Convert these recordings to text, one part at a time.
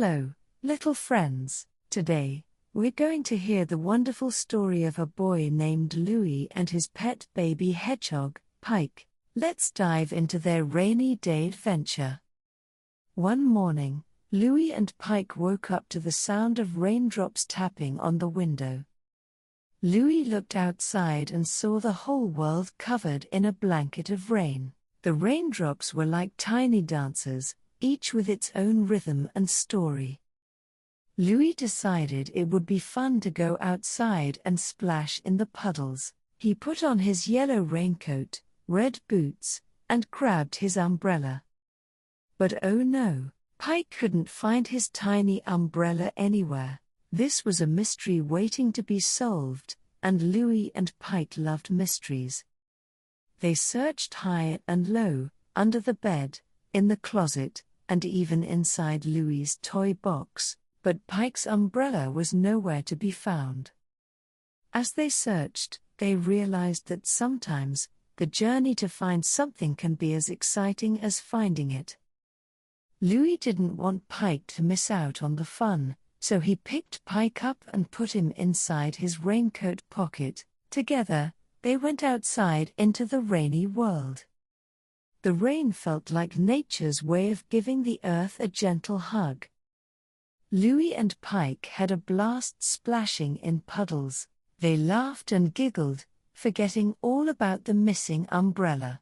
Hello, little friends. Today, we're going to hear the wonderful story of a boy named Louie and his pet baby hedgehog, Pike. Let's dive into their rainy day adventure. One morning, Louie and Pike woke up to the sound of raindrops tapping on the window. Louie looked outside and saw the whole world covered in a blanket of rain. The raindrops were like tiny dancers, each with its own rhythm and story. Louie decided it would be fun to go outside and splash in the puddles. He put on his yellow raincoat, red boots, and grabbed his umbrella. But oh no, Pike couldn't find his tiny umbrella anywhere. This was a mystery waiting to be solved, and Louie and Pike loved mysteries. They searched high and low, under the bed, in the closet, and even inside Louie's toy box, but Pike's umbrella was nowhere to be found. As they searched, they realized that sometimes, the journey to find something can be as exciting as finding it. Louie didn't want Pike to miss out on the fun, so he picked Pike up and put him inside his raincoat pocket. Together, they went outside into the rainy world. The rain felt like nature's way of giving the earth a gentle hug. Louie and Pike had a blast splashing in puddles. They laughed and giggled, forgetting all about the missing umbrella.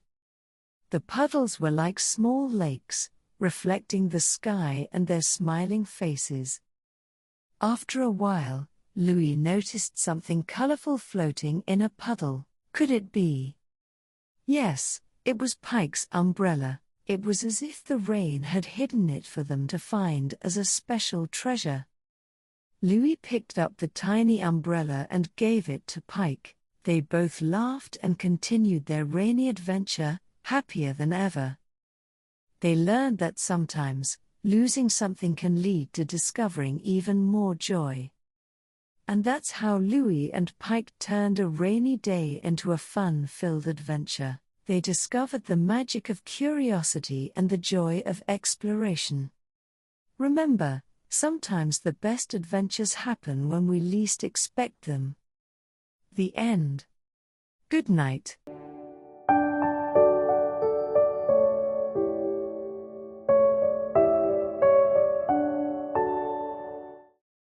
The puddles were like small lakes, reflecting the sky and their smiling faces. After a while, Louie noticed something colorful floating in a puddle. Could it be? Yes, it was Pike's umbrella. It was as if the rain had hidden it for them to find as a special treasure. Louie picked up the tiny umbrella and gave it to Pike. They both laughed and continued their rainy adventure, happier than ever. They learned that sometimes, losing something can lead to discovering even more joy. And that's how Louie and Pike turned a rainy day into a fun-filled adventure. They discovered the magic of curiosity and the joy of exploration. Remember, sometimes the best adventures happen when we least expect them. The end. Good night.